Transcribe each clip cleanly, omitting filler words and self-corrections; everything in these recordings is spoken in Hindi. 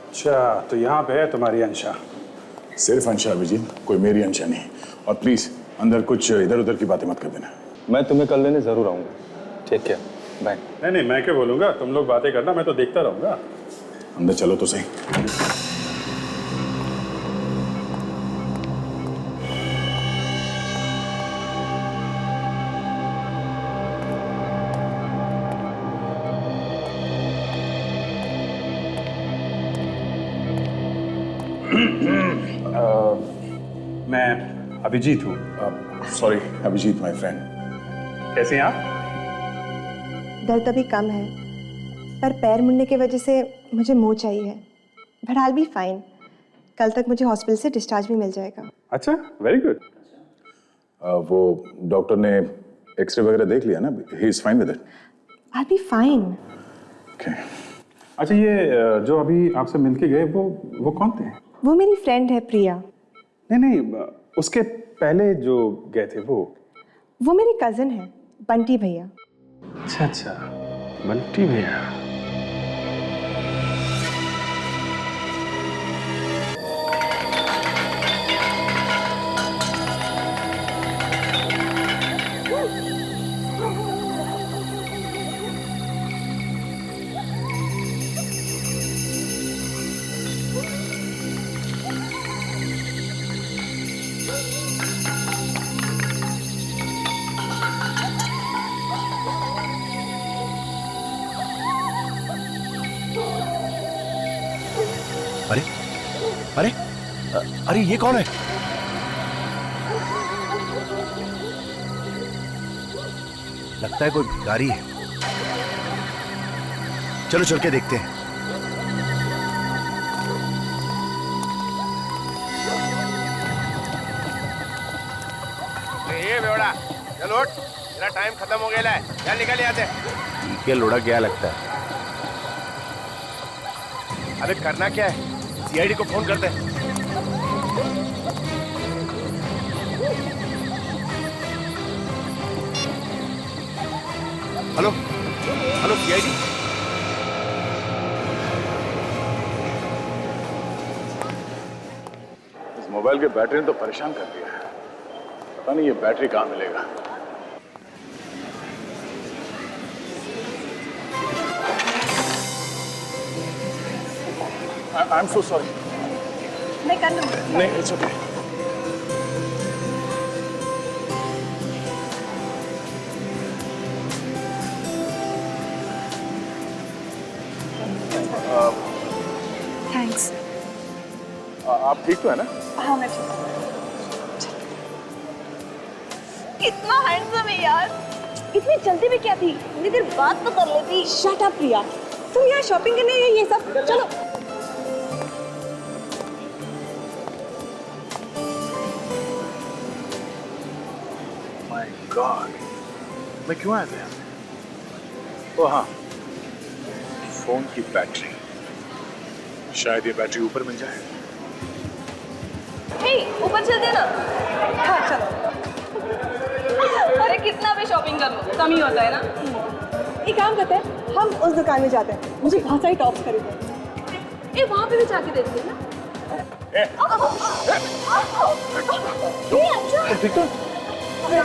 अच्छा, तो यहाँ पे है तुम्हारी अंशा। सिर्फ अंशा अभिजीत, कोई मेरी अंशा नहीं। और प्लीज अंदर कुछ इधर उधर की बातें मत कर देना। मैं तुम्हें कल लेने जरूर आऊंगा। ठीक है, बाय। नहीं, मैं क्या बोलूँगा, तुम लोग बातें करना, मैं तो देखता रहूँगा। अंदर चलो तो सही। मैं अभिजीत हूँ। Sorry Abhijeet, my friend. कैसे हैं आप? दर्द अभी कम है, पर पैर मुड़ने की वजह से मुझे मोह चाहिए। But I will be fine. कल तक मुझे हॉस्पिटल से डिस्चार्ज भी मिल जाएगा। अच्छा, वेरी गुड। वो डॉक्टर ने एक्सरे वगैरह देख लिया ना? He is fine with it. I will be fine. Okay. अच्छा, ये जो अभी आपसे मिलके गए वो कौन थे? वो मेरी फ्रेंड है प्रिया। नहीं, उसके पहले जो गए थे वो मेरी कजन है, बंटी भैया। अच्छा, बंटी भैया। अरे अरे अरे ये कौन है? लगता है कोई भिखारी है। चलो चल के देखते हैं। ये बेवड़ा, चल उठ, तेरा टाइम खत्म हो गया है। चल निकल यहाँ से। ठीक है, लोड़ा क्या लगता है? अरे करना क्या है? सीआईडी को फोन कर दे। Hello hello CID. इस मोबाइल के बैटरी ने तो परेशान कर दिया है। पता नहीं ये बैटरी कहाँ मिलेगा। I am so sorry. मैं कर लूँगी। नहीं, इट्स ओके। थैंक्स। आप ठीक तो है ना? हाँ, मैं ठीक हूँ। कितना हैंडसम है यार। इतनी जल्दी में क्या थी? इतनी देर बात तो कर लेती। शट अप प्रिया, तुम यहाँ शॉपिंग करने आई ये सब? चलो। माय गॉड, मैं क्यों आया था यहाँ? ओह हाँ, फोन की बैटरी। शायद ये बैटरी ऊपर मिल जाए। हे, ऊपर चलते ना। हाँ चलो। अरे कितना भी शॉपिंग कर लो कम ही होता है ना। एक काम करते हैं, हम उस दुकान में जाते हैं। मुझे बहुत सारी टॉप्स खरीदने। ए वहाँ पे भी जाके देखते हैं ना।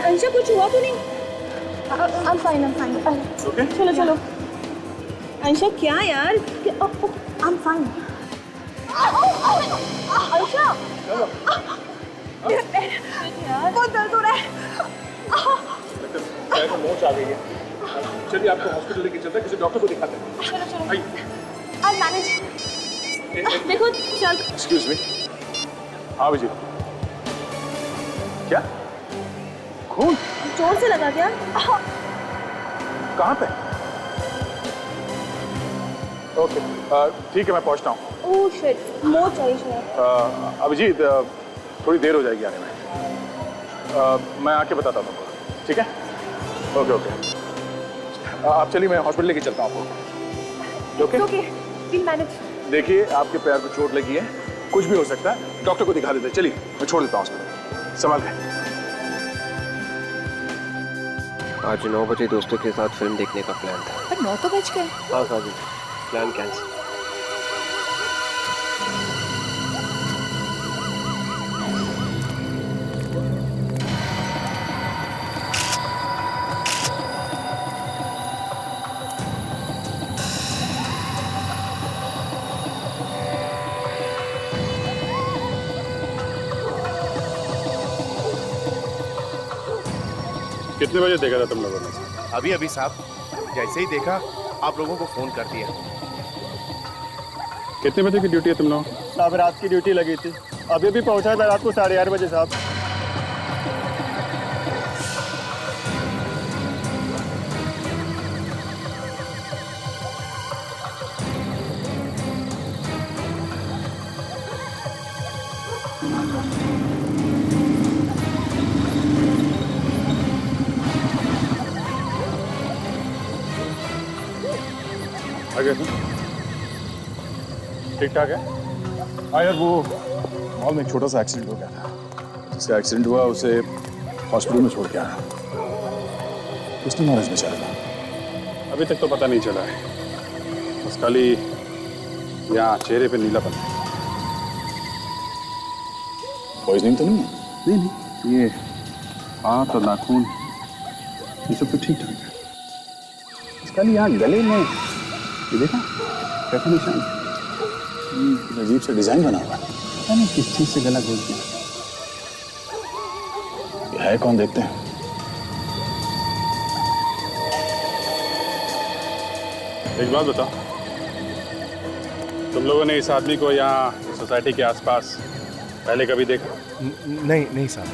अंशा, कुछ हुआ तो नहीं? I'm fine. चलो चलो। अंशा क्या यार? I'm fine. अंशा, बहुत दर्द हो रहा है। मोच आ गई है। चलिए आपको हॉस्पिटल लेके चलते हैं, किसी डॉक्टर को दिखाते हैं। चलो आइए। I'll manage। देखो चल। Excuse me. हाँ विजय। क्या? खून? जोर से लगा क्या? कहाँ पे? ओके, ठीक है, मैं पहुँचता हूँ। ओह शिट, मोच आई शायद। अभिजीत, थोड़ी देर हो जाएगी आने में। मैं आके बताता हूँ तुमको, ठीक है? ओके। आप चलिए, मैं हॉस्पिटल लेके चलता हूँ आपको। ओके? Okay, we'll manage। देखिए, आपके पैर को चोट लगी है, कुछ भी हो सकता है। डॉक्टर को दिखा देते हैं। चलिए, मैं छोड़ देता हूँ हॉस्पिटल। संभाल के। आज 9 बजे दोस्तों के साथ फिल्म देखने का प्लान था। पर 9 तो बज गए। हाँ साजिद, प्लान कैंसिल। कितने बजे देखा था तुम लोगों ने? अभी अभी साहब, जैसे ही देखा आप लोगों को फोन कर दिया। कितने बजे की ड्यूटी है तुम लोग? साहब रात की ड्यूटी लगी थी, अभी भी पहुंचा था रात को 8:30 बजे साहब। आगे तुम ठीक ठाक है? हाँ यार, वो मॉल में एक छोटा सा एक्सीडेंट हो गया था। जिसका एक्सीडेंट हुआ उसे हॉस्पिटल में छोड़ के आया। उसने नॉलेज में चला था। अभी तक तो पता नहीं चला है, बस खाली यहाँ चेहरे पे नीलापन है। पॉइजनिंग तो नहीं है? नहीं नहीं, ये हाथ और नाखून ये सब तो ठीक ठाक है। खाली यहाँ गले में ये देखा कैसा निशान, अजीब सा डिजाइन बना हुआ है। पता नहीं किस चीज से गला घोल दिया। ये है कौन, देखते हैं। एक बात बताओ, तुम लोगों ने इस आदमी को यहाँ सोसाइटी के आसपास पहले कभी देखा? नहीं नहीं साहब।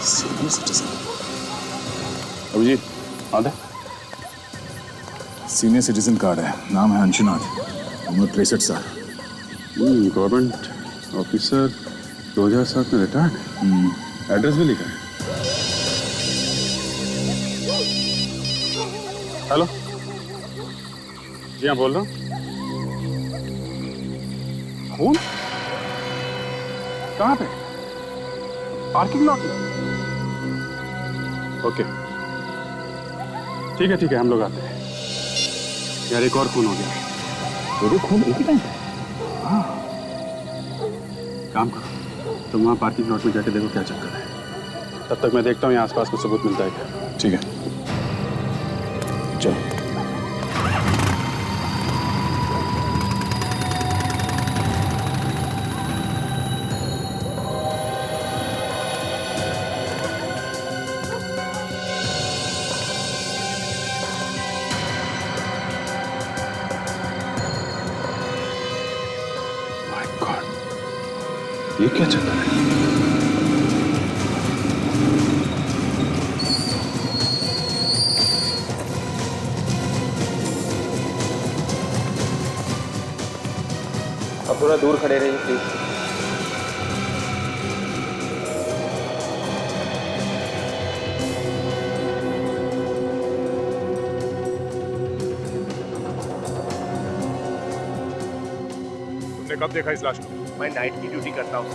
सीनियर सिटीजन अभिजीत, आधा सीनियर सिटीजन कार्ड है, नाम है अंशुनाथ, उम्र 63 साल, गवर्नमेंट ऑफिसर, 2007 में रिटायर्ड। एड्रेस भी लिखा है। हेलो जी हाँ, बोल रहा हूँ। खून कहाँ पे? पार्किंग लॉट में? ओके ठीक है, हम लोग आते हैं। यार एक और खून हो गया। दो खून एक ही टाइम? हाँ, काम करो, तुम वहाँ पार्किंग लॉट में जाके देखो क्या चक्कर है। तब तक मैं देखता हूँ यहाँ आसपास कुछ सबूत मिलता है क्या। ठीक है, चलो। ये क्या चक्कर है? अब थोड़ा दूर खड़े रहिए प्लीज। तुमने कब देखा इस लाश को? मैं नाइट की ड्यूटी करता हूँ।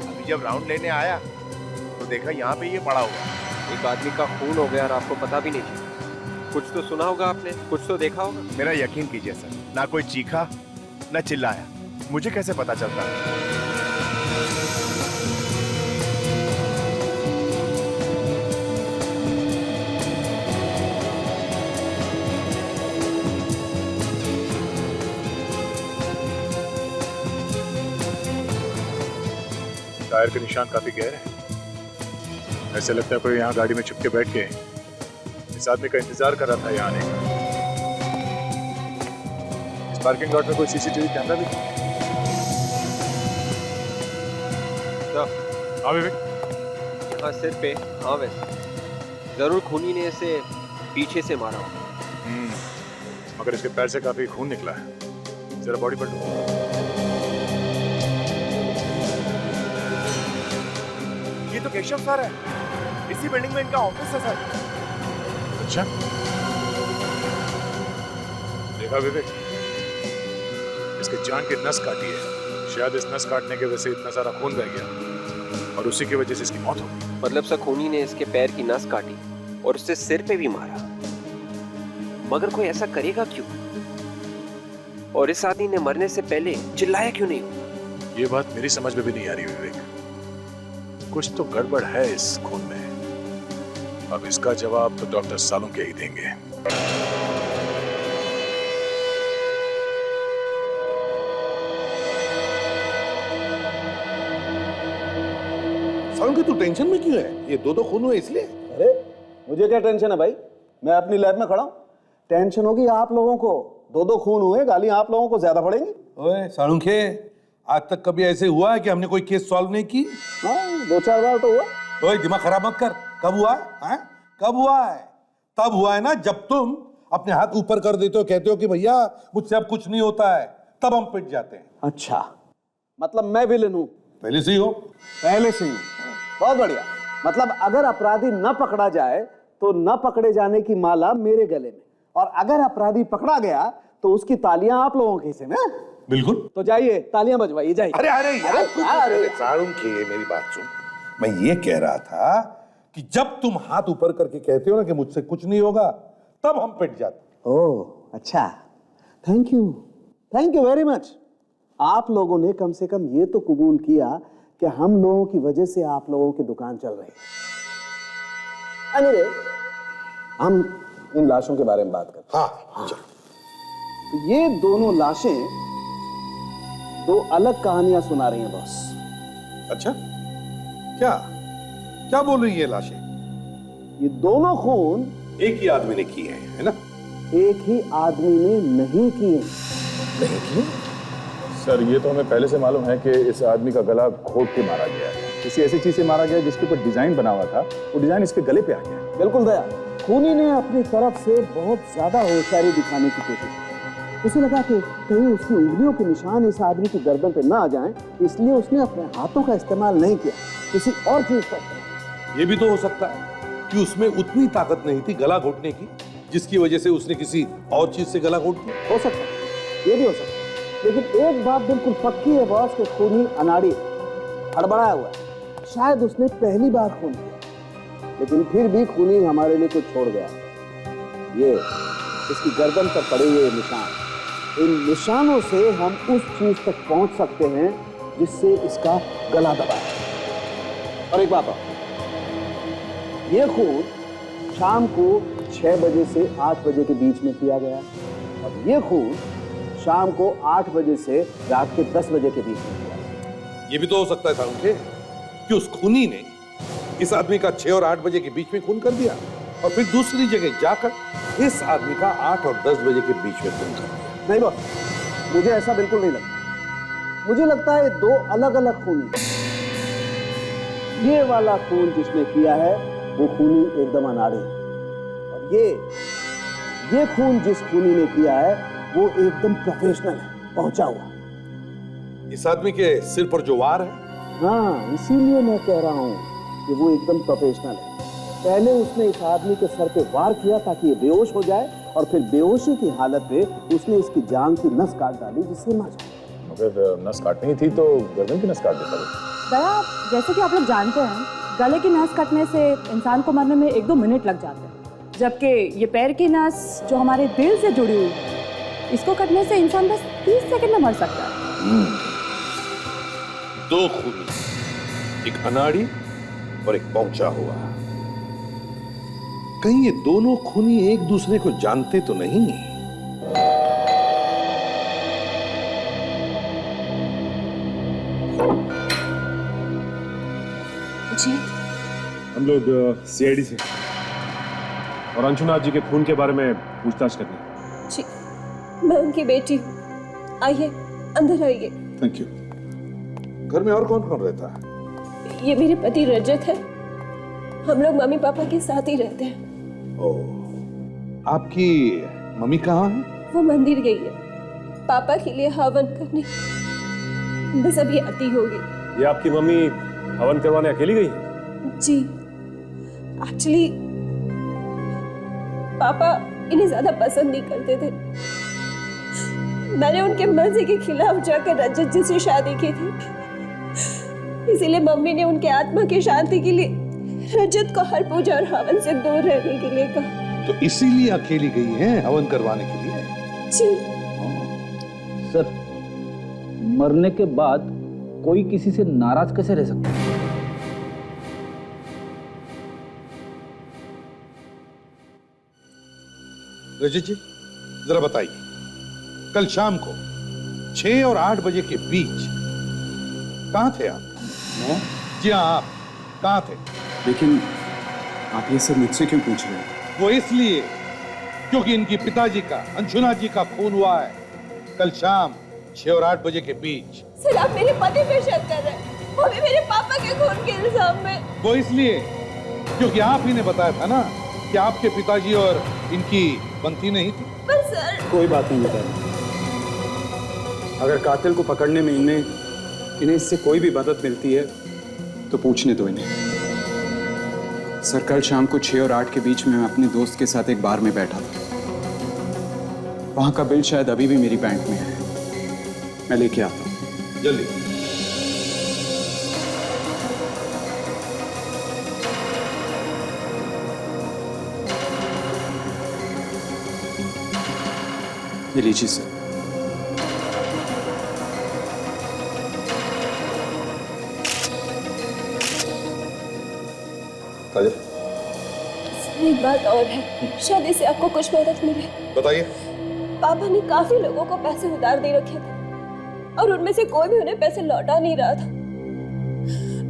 अभी जब राउंड लेने आया तो देखा यहाँ पे ये पड़ा हुआ। एक आदमी का खून हो गया और आपको पता भी नहीं चला। कुछ तो सुना होगा आपने, कुछ तो देखा होगा। मेरा यकीन कीजिए सर, ना कोई चीखा ना चिल्लाया, मुझे कैसे पता चलता? टायर के निशान काफी गहरे हैं। ऐसे लगता है कोई यहाँ गाड़ी में छुप के बैठ के इस आदमी का इंतजार कर रहा था यहाँ आने का। इस पार्किंग लॉट में कोई सीसीटीवी कैमरा भी नहीं। हाँ विवेक। हाँ सिर पे, हाँ वैसे जरूर खूनी ने इसे पीछे से मारा होगा। मगर इसके पैर से काफी खून निकला है। जरा बॉडी पर ये तो केशव सर है, इसी बिल्डिंग में इनका ऑफिस है सर। अच्छा देखा विवेक, इसके जान की नस काटी है। शायद इस नस काटने की वजह से इतना सारा खून बह गया और उसी की वजह से इसकी मौत हो गई। मतलब सर खूनी ने इसके पैर की नस काटी और उससे सिर पे भी मारा, मगर कोई ऐसा करेगा क्यों? और इस आदमी ने मरने से पहले चिल्लाया क्यों नहीं? ये बात मेरी समझ में भी नहीं आ रही विवेक। कुछ तो गड़बड़ है इस खून में। अब इसका जवाब तो डॉक्टर सालुंके ही देंगे। सारुण की तू टेंशन में क्यों है? ये दो खून हुए इसलिए? अरे मुझे क्या टेंशन है भाई, मैं अपनी लैब में खड़ा हूं। टेंशन होगी आप लोगों को, दो खून हुए, गालियां आप लोगों को ज्यादा पड़ेंगी। ओए सारुण के, आज तक कभी ऐसे हुआ है कि हमने कोई केस सॉल्व नहीं की? हाँ 2-4 बार तो हुआ। ओए दिमाग खराब मत कर। कब हुआ है? कब हुआ है? तब हुआ है ना जब तुम अपने हाथ ऊपर कर देते हो, कहते हो कि भैया मुझसे अब कुछ नहीं होता है, तब हम पिट जाते हैं। अच्छा, मतलब मैं विलेन हूं? पहले से ही हो। पहले से ही। बहुत बढ़िया। मतलब अगर अपराधी न पकड़ा जाए तो न पकड़े जाने की माला मेरे गले में, और अगर अपराधी पकड़ा गया तो उसकी तालियां आप लोगों के हिस्से में। बिल्कुल। तो जाइए तालियां बजवाइए, जाइए। अरे अरे अरे सारुण के, मेरी बात सुन। मैं ये कह रहा था कि जब तुम हाथ ऊपर करके कहते हो ना कि मुझसे कुछ नहीं होगा, तब हम पिट जाते। ओह अच्छा, थैंक यू वेरी मच। आप लोगों ने कम से कम ये तो कबूल किया कि हम लोगों की वजह से आप लोगों की दुकान चल रही है। अनिरे, हम इन लाशों के बारे में बात करते हैं। हाँ चलो। तो ये दोनों लाशें दो अलग कहानियां सुना रही हैं बॉस। अच्छा, क्या क्या बोल रही है लाशें? ये दोनों खून एक ही आदमी ने किए हैं, है ना? एक ही आदमी ने नहीं किए। नहीं किए? सर ये तो हमें पहले से मालूम है कि इस आदमी का गला घोट के मारा गया है। किसी ऐसी चीज से मारा गया जिसके ऊपर डिजाइन बना हुआ था, वो डिजाइन इसके गले पे आ गया। बिल्कुल दया, खूनी ने अपनी तरफ से बहुत ज्यादा होशियारी दिखाने की कोशिश की। उसे लगा कि कहीं उसकी उंगलियों के निशान इस आदमी की गर्दन पे ना आ जाएं, इसलिए उसने अपने हाथों का इस्तेमाल नहीं किया, किसी और चीज का इस्तेमाल। ये भी तो हो सकता है कि उसमें उतनी ताकत नहीं थी गला घोटने की, जिसकी वजह से उसने किसी और चीज से गला घोट दिया। हो सकता है, ये भी हो सकता है। लेकिन एक बात बिल्कुल पक्की है बॉस कि खूनी अनाड़ी हड़बड़ाया हुआ है। शायद उसने पहली बार खून किया, लेकिन फिर भी खूनी हमारे लिए कुछ छोड़ गया। ये इसकी गर्दन पर पड़े हुए निशान, इन निशानों से हम उस चीज तक पहुंच सकते हैं जिससे इसका गला दबा है। और एक बात और, ये खून शाम को 6 बजे से 8 बजे के बीच में किया गया, और ये खून शाम को 8 बजे से रात के 10 बजे के बीच में किया। ये भी तो हो सकता है सारुण के कि उस खूनी ने इस आदमी का 6 और 8 बजे के बीच में खून कर दिया, और फिर दूसरी जगह जाकर इस आदमी का 8 और 10 बजे के बीच में खून कर दिया। नहीं बॉस, मुझे ऐसा बिल्कुल नहीं लगता। मुझे लगता है 2 अलग अलग खूनी। ये वाला खून जिसने किया है वो खूनी एकदम अनाड़ी है, और ये खून जिस खूनी ने किया है वो एकदम प्रोफेशनल है, पहुंचा हुआ। इस आदमी के सिर पर जो वार है, हाँ इसीलिए मैं कह रहा हूं कि वो एकदम प्रोफेशनल है। पहले उसने इस आदमी के सर पे वार किया ताकि ये बेहोश हो जाए, और फिर बेहोशी की हालत में उसने इसकी जान की नस काट डाली जिससे मर जाए। अगर नस काटनी थी तो गर्दन की नस काट देता वो। दया, जैसे कि आप लोग जानते हैं, गले की नस कटने से इंसान को मरने में 1-2 मिनट लग जाते हैं, जबकि ये पैर की नस जो हमारे दिल से जुड़ी हुई है, इसको कटने से इंसान बस 30 सेकंड में मर सकता है। 2 खूनी, एक अनाड़ी और एक पहुंचा हुआ। कहीं ये दोनों खूनी एक दूसरे को जानते तो नहीं? जी हम लोग सीआईडी से और अंशुनाथ जी के खून के बारे में पूछताछ करनी। जी, मैं उनकी बेटी हूँ। आइए अंदर आइए। Thank you. घर में और कौन कौन रहता है? ये मेरे पति रजत है, हम लोग मम्मी पापा के साथ ही रहते हैं। ओह, आपकी मम्मी कहाँ है? वो मंदिर गई है पापा के लिए हवन करने, बस अभी आती होगी। ये आपकी मम्मी हवन करवाने अकेली गई है? जी, एक्चुअली पापा इन्हें ज्यादा पसंद नहीं करते थे। मैंने उनके मर्जी के खिलाफ जाकर रजत जी से शादी की थी, इसीलिए मम्मी ने उनके आत्मा की शांति के लिए रजत को हर पूजा और हवन से दूर रहने के लिए कहा। तो इसीलिए अकेली गई हैं हवन करवाने के लिए? जी सर, मरने के बाद कोई किसी से नाराज कैसे रह सकता है? रजत जी जरा बताइए, कल शाम को 6 और 8 बजे के बीच कहां थे आप? मैं? जी हाँ आप। कहाँ थे? लेकिन आप ये सब मुझसे क्यों पूछ रहे हैं? वो इसलिए क्योंकि इनकी पिताजी का, अंशुना जी का खून हुआ है कल शाम 6 और 8 बजे के बीच। सर आप मेरे पति पे शक कर रहे हैं, वो भी मेरे पापा के खून के इल्जाम में। वो इसलिए क्योंकि आप ही ने बताया था ना कि आपके पिताजी और इनकी बनती नहीं थी। पर सर कोई बात नहीं बता। अगर कातिल को पकड़ने में इन्हें इससे कोई भी मदद मिलती है तो पूछने दो इन्हें। सर कल शाम को 6 और 8 के बीच में मैं अपने दोस्त के साथ एक बार में बैठा था। वहां का बिल शायद अभी भी मेरी बैंक में है, मैं लेके आता हूं। जल्दी। ये लीजिए सर। काजल, एक बात और है, शायद इससे आपको कुछ मदद मिले। बताइए। पापा ने काफी लोगों को पैसे उधार दे रखे थे और उनमें से कोई भी उन्हें पैसे लौटा नहीं रहा था।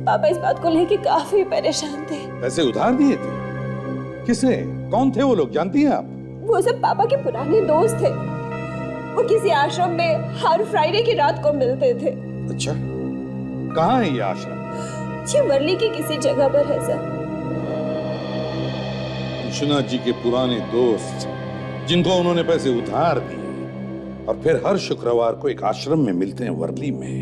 पापा इस बात को लेकर काफी परेशान थे। पैसे उधार दिए थे? किसे? कौन थे वो लोग, जानती हैं आप? वो सब पापा के पुराने दोस्त थे। वो किसी आश्रम में हर फ्राइडे की रात को मिलते थे। अच्छा, कहाँ है ये आश्रम? ये वर्ली की किसी जगह पर है सर। अंशुना जी के पुराने दोस्त जिनको उन्होंने पैसे उधार दिए और फिर हर शुक्रवार को एक आश्रम में मिलते हैं वर्ली में।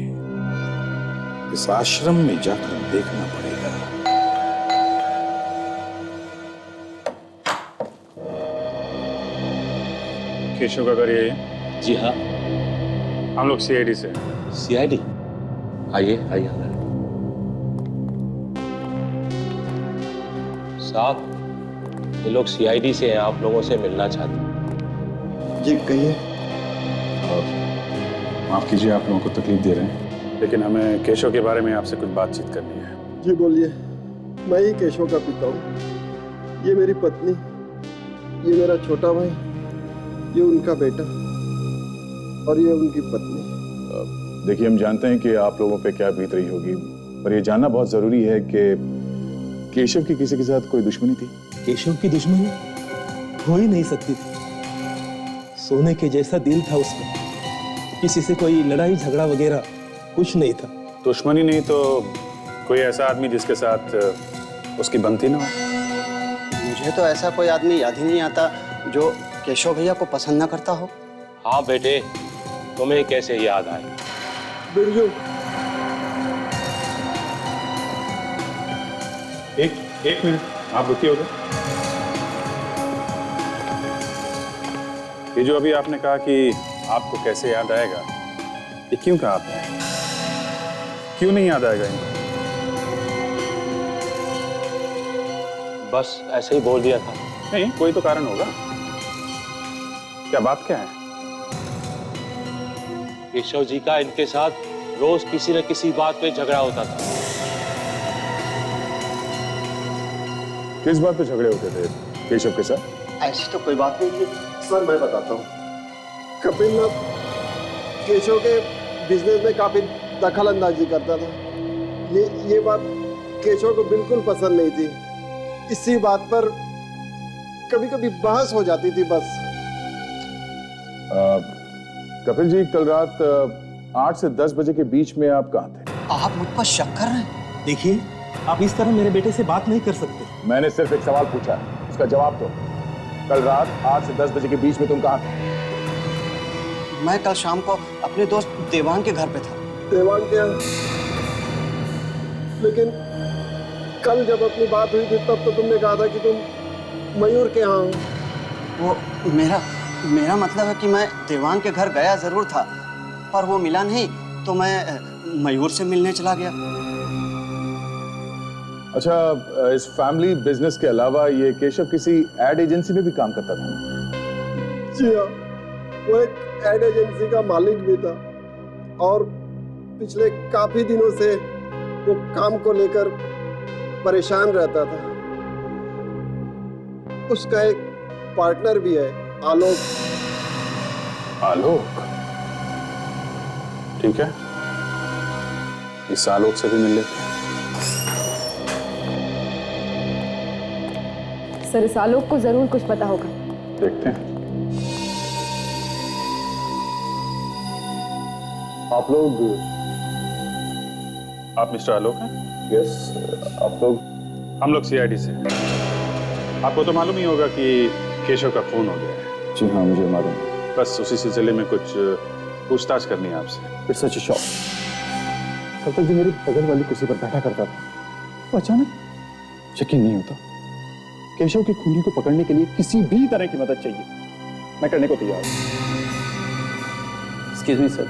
इस आश्रम में जाकर देखना पड़ेगा। केशव का घर यही है? जी हाँ। हम लोग सीआईडी से। सीआईडी? आइए आइए अंदर। साहब, ये लोग सीआईडी से हैं, आप लोगों से मिलना चाहते हैं। जी कहिए। माफ कीजिए आप लोगों को तकलीफ दे रहे हैं, लेकिन हमें केशव के बारे में आपसे कुछ बातचीत करनी है। जी बोलिए। मैं ही केशव का पिता हूँ। ये मेरी पत्नी, ये मेरा छोटा भाई, ये उनका बेटा और ये उनकी पत्नी। देखिए हम जानते हैं कि आप लोगों पे क्या बीत रही होगी, पर ये जानना बहुत जरूरी है कि केशव की किसी के साथ कोई दुश्मनी थी? केशव की दुश्मनी हो ही नहीं सकती थी। सोने के जैसा दिल था उसका, किसी से कोई लड़ाई झगड़ा वगैरह कुछ नहीं था। दुश्मनी नहीं तो कोई ऐसा आदमी जिसके साथ उसकी बनती ना हो? मुझे तो ऐसा कोई आदमी याद ही नहीं आता जो केशव भैया को पसंद न करता हो। हाँ बेटे, तुम्हें कैसे याद आए? बिरजू, एक मिनट आप रुकिए उधर। ये जो अभी आपने कहा कि आपको कैसे याद आएगा, ये क्यों कहा आपने? क्यों नहीं याद आएगा इनको? बस ऐसे ही बोल दिया था। नहीं, कोई तो कारण होगा। क्या बात क्या है? केशव जी का इनके साथ रोज किसी न किसी बात पे झगड़ा होता था। किस बात पे झगड़े होते थे केशव के साथ? ऐसी तो कोई बात नहीं थी सर, मैं बताता हूँ। कपिल ना केशव के बिजनेस में काफी दखल अंदाजी करता था। ये बात केशव को बिल्कुल पसंद नहीं थी। इसी बात पर कभी कभी बहस हो जाती थी बस। कपिल जी, कल रात 8 से 10 बजे के बीच में आप कहाँ थे? आप मुझ पर शक कर रहे हैं? देखिए, आप इस तरह मेरे बेटे से बात नहीं कर सकते। मैंने सिर्फ एक सवाल पूछा, उसका जवाब दो। कल रात 8 से 10 बजे के बीच में तुम कहाँ थे? मैं कल शाम को अपने दोस्त देवांग के घर पे था। देवांग के यहाँ? लेकिन कल जब अपनी बात हुई थी तब तो तुमने कहा था कि तुम मयूर के यहाँ हो। वो मेरा मतलब है कि मैं देवांग के घर गया जरूर था, पर वो मिला नहीं तो मैं मयूर से मिलने चला गया। अच्छा, इस फैमिली बिजनेस के अलावा ये केशव किसी एड एजेंसी में भी काम करता था? जी हाँ, वो एक एड एजेंसी का मालिक भी था और पिछले काफी दिनों से वो काम को लेकर परेशान रहता था। उसका एक पार्टनर भी है, आलोक। आलोक? ठीक है, इस आलोक से भी मिल लेते हैं। सर इस आलोक को जरूर कुछ पता होगा। देखते हैं। आप मिस्टर आलोक हैं? यस, आप लोग? हम लोग सीआईडी से हैं। आपको तो मालूम ही होगा कि केशव का खून हो गया है। जी हाँ, मुझे मालूम। बस उसी सिलसिले में कुछ पूछताछ करनी है आपसे। It's such a shock. कल तक जो मेरी बगल वाली कुर्सी पर बैठा करता था, वो अचानक यकीन नहीं होता। केशव के खूनी को पकड़ने के लिए किसी भी तरह की मदद चाहिए, मैं करने को तैयार हूँ। एक्सक्यूज मी सर,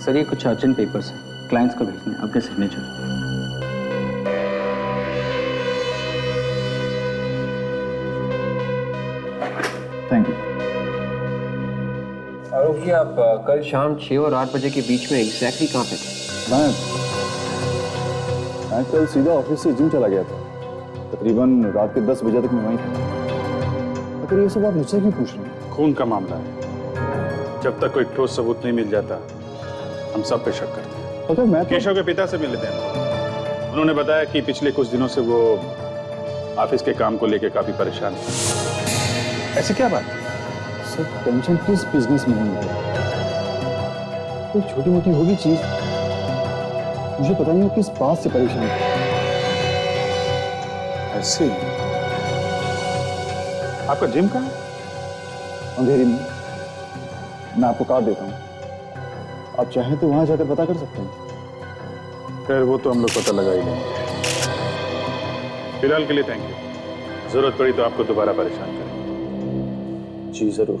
सर ये कुछ अर्जेंट पेपर्स हैं, क्लाइंट्स को भेजने हैं, आपके signature. Thank you. Alok ji, आप कल शाम 6 और 8 बजे के बीच में एग्जैक्टली कहाँ पे थे? मैं कल सीधा ऑफिस से जिम चला गया था। तकरीबन रात के 10 बजे तक मैं वहीं था। अगर ये सब आप मुझसे क्यों पूछ रहे हैं? खून का मामला है। जब तक कोई ठोस सबूत नहीं मिल जाता, हम सब पे शक करते हैं। अगर मैं केशव के पिता से मिले थे, उन्होंने बताया कि पिछले कुछ दिनों से वो ऑफिस के काम को लेकर काफी परेशान है। ऐसी क्या बात? सर, टेंशन किस बिजनेस में नहीं है? कोई छोटी मोटी होगी चीज, मुझे पता नहीं वो किस बात से परेशान है। ऐसे आपका जिम कहाँ है? अंधेरी में। मैं आपको कार्ड देता हूँ, आप चाहें तो वहां जाकर पता कर सकते हैं। खैर वो तो हम लोग पता लगा ही लेंगे। फिलहाल के लिए थैंक यू। जरूरत पड़ी तो आपको दोबारा परेशान करेंगे। जी जरूर।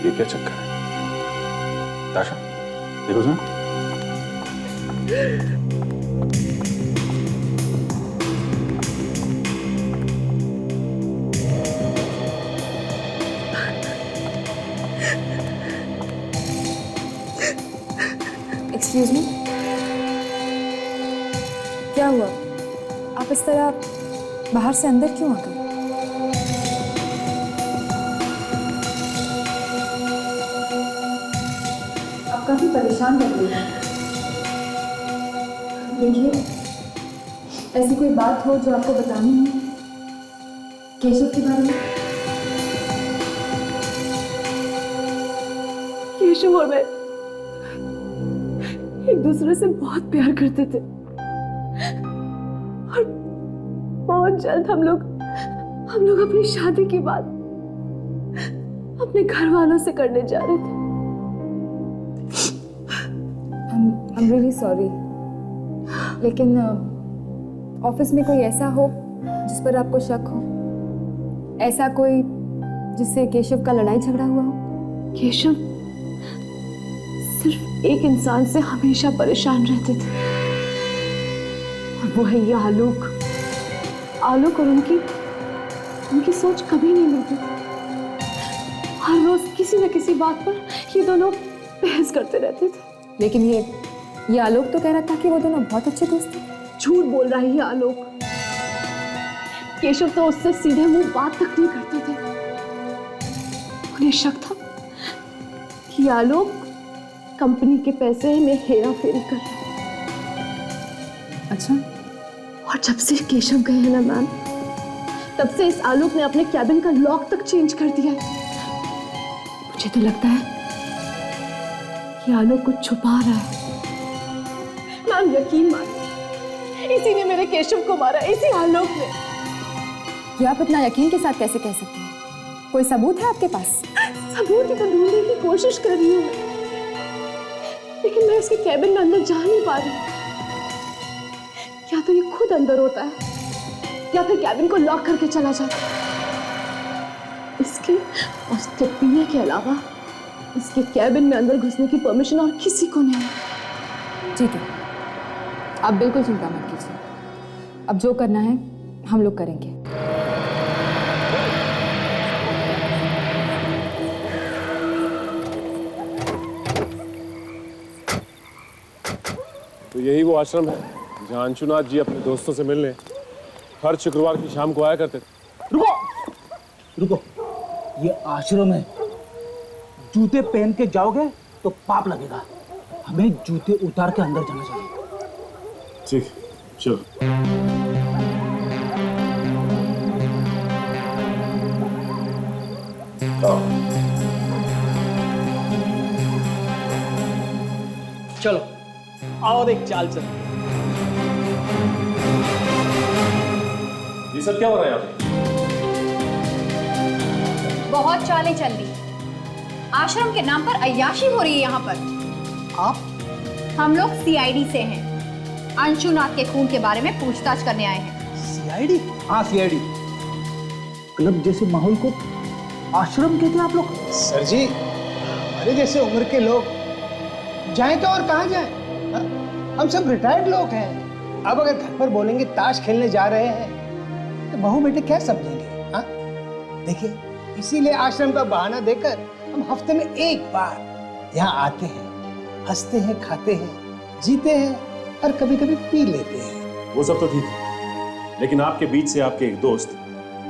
ये क्या चक्कर है? ताशा, देखो सुना। एक्सक्यूज मी, क्या हुआ? आप इस तरह बाहर से अंदर क्यों आ गए? आप काफी परेशान लग रही हैं। देखिए, ऐसी कोई बात हो जो आपको बतानी है केशव के बारे में? केशव और मैं एक दूसरे से बहुत प्यार करते थे और बहुत जल्द हम लोग अपनी शादी की बात अपने घर वालों से करने जा रहे थे। I'm really sorry, लेकिन ऑफिस में कोई ऐसा हो जिस पर आपको शक हो? ऐसा कोई जिससे केशव का लड़ाई झगड़ा हुआ हो? केशव सिर्फ एक इंसान से हमेशा परेशान रहते थे और वो है ये आलोक। आलोक और उनकी सोच कभी नहीं मिलती थी। हर रोज किसी न किसी बात पर ये दोनों बहस करते रहते थे। लेकिन ये आलोक तो कह रहा था कि वो दोनों बहुत अच्छे दोस्त थे। झूठ बोल रहा है ये आलोक। केशव तो उससे सीधे मुंह बात तक नहीं करते थे। उन्हें शक था कि आलोक कंपनी के पैसे में हेरा फेरी कर रहा है। अच्छा। और जब से केशव गए हैं ना मैम, तब से इस आलोक ने अपने कैबिन का लॉक तक चेंज कर दिया है। मुझे तो लगता है कि आलोक कुछ छुपा रहा है। मैम यकीन मानिए, इसी ने मेरे केशव को मारा, इसी आलोक ने। ये आप इतना यकीन के साथ कैसे कह सकते हैं? कोई सबूत है आपके पास? सबूत ही तो ढूंढने की कोशिश कर रही हूँ, लेकिन मैं उसके कैबिन में अंदर जा नहीं पा रही। या तो ये खुद अंदर होता है या फिर कैबिन को लॉक करके चला जाता है। इसके और उसके पीने के अलावा इसके कैबिन में अंदर घुसने की परमिशन और किसी को नहीं। ठीक है, आप बिल्कुल चिंता मत कीजिए। अब जो करना है हम लोग करेंगे। तो यही वो आश्रम है जहाँ अंशुनाथ जी अपने दोस्तों से मिलने हर शुक्रवार की शाम को आया करते थे। रुको रुको, ये आश्रम है जूते पहन के जाओगे तो पाप लगेगा। हमें जूते उतार के अंदर जाना चाहिए। ठीक, चलो। चलो और एक चाल चल। ये सब क्या हो रहा है यहाँ पे? बहुत चालें चल रही। आश्रम के नाम पर अय्याशी हो रही है यहाँ पर। आप? हम लोग सीआईडी से हैं। अंशुनाथ के खून के बारे में पूछताछ करने आए हैं। सीआईडी? हाँ सीआईडी। क्लब जैसे माहौल को आश्रम कहते हैं आप लोग? सर जी, हमारे जैसे उम्र के लोग जाएं तो और कहाँ जाएं? हा? हम सब रिटायर्ड लोग हैं। अब अगर घर पर बोलेंगे ताश खेलने जा रहे हैं तो बहू बेटे क्या समझेंगे? हाँ, देखिए, इसीलिए आश्रम का बहाना देकर हम हफ्ते में एक बार यहाँ आते हैं, हंसते हैं, खाते हैं, जीते हैं और कभी कभी पी लेते हैं। वो सब तो ठीक है, लेकिन आपके बीच से आपके एक दोस्त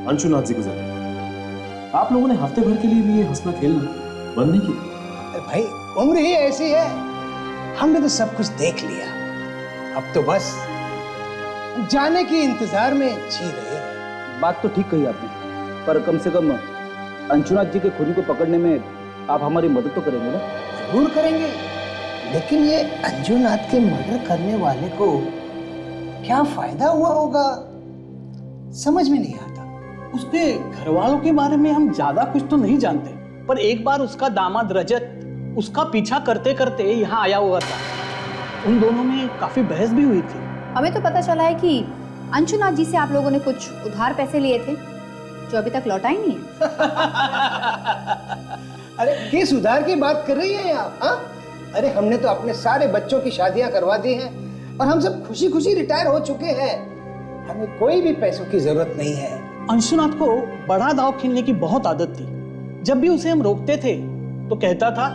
अंशुनाथ जी गुजर गए। आप लोगों ने हफ्ते भर के लिए भी ये हंसना खेलना बंद नहीं किया? अरे भाई, उम्र ही ऐसी है। हमने तो सब कुछ देख लिया, अब तो बस जाने के इंतजार में जी रहे हैं। बात तो ठीक कही आपने, पर कम से कम अंशुनाथ जी के खूनी को पकड़ने में आप हमारी मदद तो करेंगे ना? जरूर करेंगे, लेकिन ये अंशुनाथ के मर्डर करने वाले को क्या फायदा हुआ होगा, समझ में नहीं आता। उसके घर वालों के बारे में हम ज्यादा कुछ तो नहीं जानते, पर एक बार उसका दामाद रजत उसका पीछा करते करते यहाँ आया हुआ था। उन दोनों में काफी बहस भी हुई थी। हमें तो पता चला है कि अंशुनाथ जी से आप लोगों ने कुछ उधार पैसे लिए थे जो अभी तक लौटा ही नहीं है। अरे किस उधार की बात कर रही हैं आप? हाँ? अरे हमने तो अपने सारे बच्चों की शादियां करवा दी हैं और हम सब खुशी खुशी रिटायर हो चुके हैं। हमें कोई भी पैसों की जरूरत नहीं है। अंशुनाथ को बड़ा दांव खेलने की बहुत आदत थी। जब भी उसे हम रोकते थे तो कहता था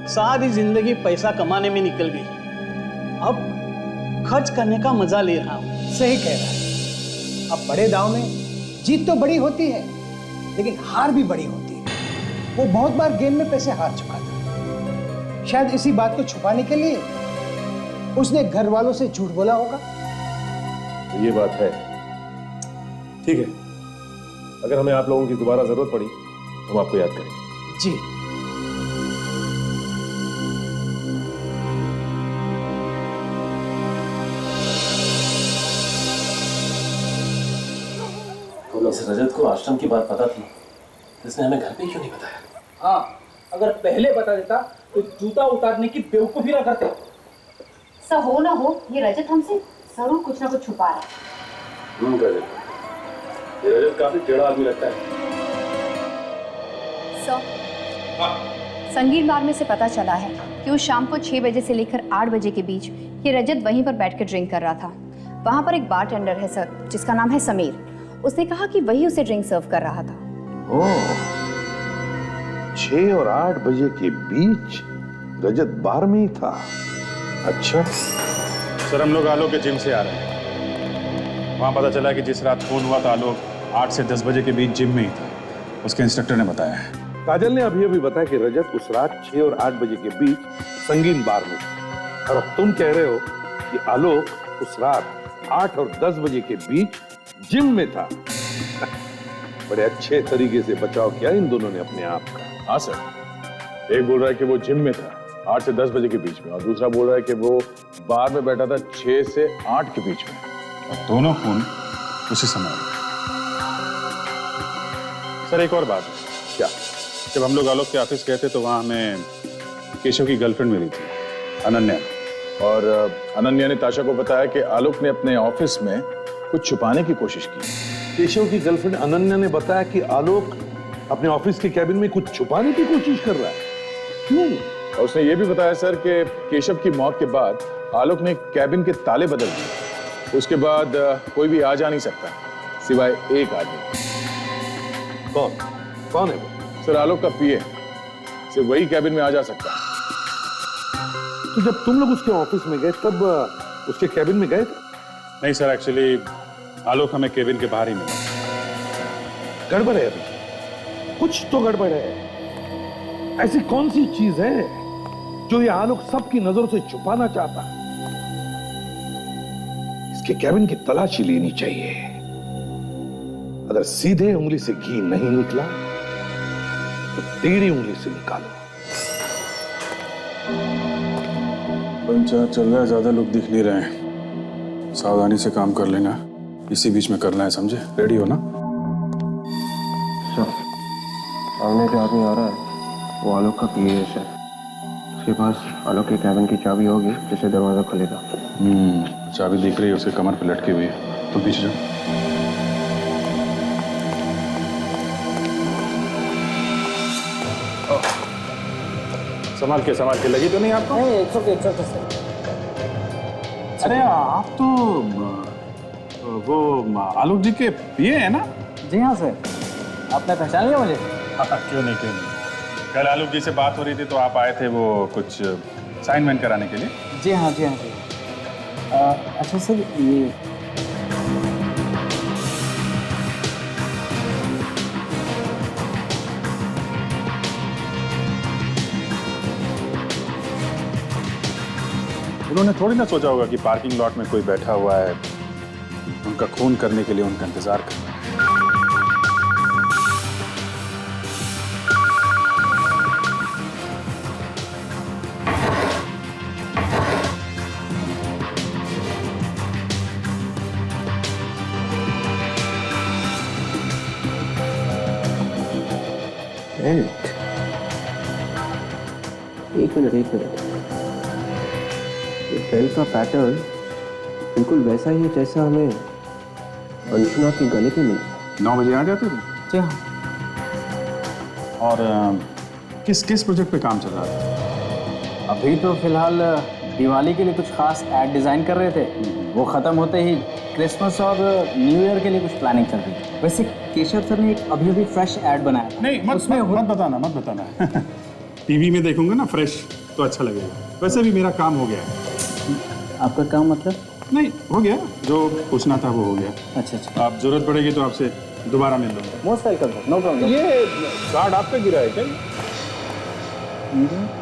सारी जिंदगी पैसा कमाने में निकल गई, अब खर्च करने का मजा ले रहा हूं। सही कह रहा है। अब बड़े दांव में जीत तो बड़ी होती है, लेकिन हार भी बड़ी होती है। वो बहुत बार गेम में पैसे हार चुका था। शायद इसी बात को छुपाने के लिए उसने घर वालों से झूठ बोला होगा। तो ये बात है। ठीक है, अगर हमें आप लोगों की दोबारा जरूरत पड़ी तो हम आपको याद करेंगे। जी। इस रजत को आश्रम की बात पता थी, इसने हमें घर पे क्यों नहीं बताया? हाँ, अगर पहले बता देता तो जूता उतारने की बेवकूफी ना करते। सब हो ना हो, ये रजत हमसे जरूर कुछ ना कुछ छुपा रहा है। रजत, ये रजत काफी टेढ़ा आदमी लगता है। संगीत बार में से पता चला है कि उस शाम को 6 बजे से लेकर 8 बजे के बीच ये रजत वहीं पर बैठ कर ड्रिंक कर रहा था। वहां पर एक बारटेंडर है सर, जिसका नाम है समीर। उसने कहा कि वही उसे ड्रिंक सर्व कर रहा था। ओह, 6 और 8 बजे के बीच रजत बार में ही था। अच्छा सर, हम लोग आलोक के जिम से आ रहे हैं। वहां पता चला कि जिस रात खून हुआ था आलोक 8 से 10 बजे के बीच जिम में ही था, उसके इंस्ट्रक्टर ने बताया है। काजल ने अभी बताया कि रजत उस रात 6 और 8 बजे के बीच संगीन बार में था, और अब तुम कह रहे हो कि आलोक उस रात 8 और 10 बजे के बीच जिम में था। बड़े अच्छे तरीके से बचाव किया इन दोनों ने अपने आप का। हाँ सर, एक बोल रहा है कि वो जिम में था 8 से 10 बजे के बीच में, और दूसरा बोल रहा है कि वो बार में बैठा था 6 से 8 के बीच में, और दोनों खून उसी समय। सर एक और बात है। क्या? जब हम लोग आलोक के ऑफिस गए थे तो वहां हमें केशव की गर्लफ्रेंड मिली थी, अनन्या, और अनन्या ने ताशा को बताया कि आलोक ने अपने ऑफिस में कुछ छुपाने की कोशिश की। केशव की गर्लफ्रेंड अनन्या ने बताया कि आलोक अपने ऑफिस के कैबिन में कुछ छुपाने की कोशिश कर रहा है। क्यों? और उसने ये भी बताया सर कि केशव की मौत के बाद आलोक ने कैबिन के ताले बदल दिए। उसके बाद कोई भी आ जा नहीं सकता सिवाय एक आदमी। कौन? कौन है वो? सर आलोक का पीए, सिर्फ वही कैबिन में आ जा सकता है। तो जब तुम लोग उसके ऑफिस में गए तब उसके कैबिन में गए थे? नहीं सर, एक्चुअली आलोक हमें केबिन के बाहर ही मिला। गड़बड़ है अभी, कुछ तो गड़बड़ है। ऐसी कौन सी चीज है जो ये आलोक सबकी नजरों से छुपाना चाहता है? इसके कैबिन की तलाशी लेनी चाहिए। अगर सीधे उंगली से घी नहीं निकला तो टेढ़ी उंगली से निकालो। पंचायत चल रहा है, ज्यादा लोग दिख नहीं रहे हैं, सावधानी से काम कर लेना, इसी बीच में करना है, समझे? रेडी हो ना? सामने जो आदमी आ रहा है वो आलोक का पीए है सर। उसके पास आलोक के कैबिन की चाबी होगी जिससे दरवाजा खुलेगा। चाबी दिख रही है, उसके कमर पे लटकी हुई है। तुम पीछे जाओ। संभाल के लगी तो नहीं आपको? अरे आप तो वो आलोक जी के पीए हैं ना? जी हाँ सर, आपने पहचान लिया मुझे? क्यों नहीं। कल आलोक जी से बात हो रही थी तो आप आए थे वो कुछ साइन कराने के लिए। जी हाँ। अच्छा सर, ये उन्होंने थोड़ी ना सोचा होगा कि पार्किंग लॉट में कोई बैठा हुआ है, उनका खून करने के लिए उनका इंतजार करना है। एक मिनट। बेल्ट का पैटर्न बिल्कुल वैसा ही है जैसा हमें अंशुनाथ के गले पे मिला। 9 बजे आ जाते थे? जी हाँ। और किस प्रोजेक्ट पे काम चल रहा था? अभी तो फिलहाल दिवाली के लिए कुछ खास एड डिजाइन कर रहे थे, वो खत्म होते ही क्रिसमस और न्यू ईयर के लिए कुछ प्लानिंग चल रही है। वैसे केशव सर ने एक अभी फ्रेश एड बनाया था। नहीं, मत बताना। टीवी में देखूंगा ना फ्रेश तो अच्छा लगेगा। वैसे भी मेरा काम हो गया है। आपका काम मतलब? नहीं, हो गया, जो पूछना था वो हो गया। अच्छा। आप जरूरत पड़ेगी तो आपसे दोबारा मिल लूंगा। Most welcome sir, no problem. ये कार्ड आपका गिरा है क्या?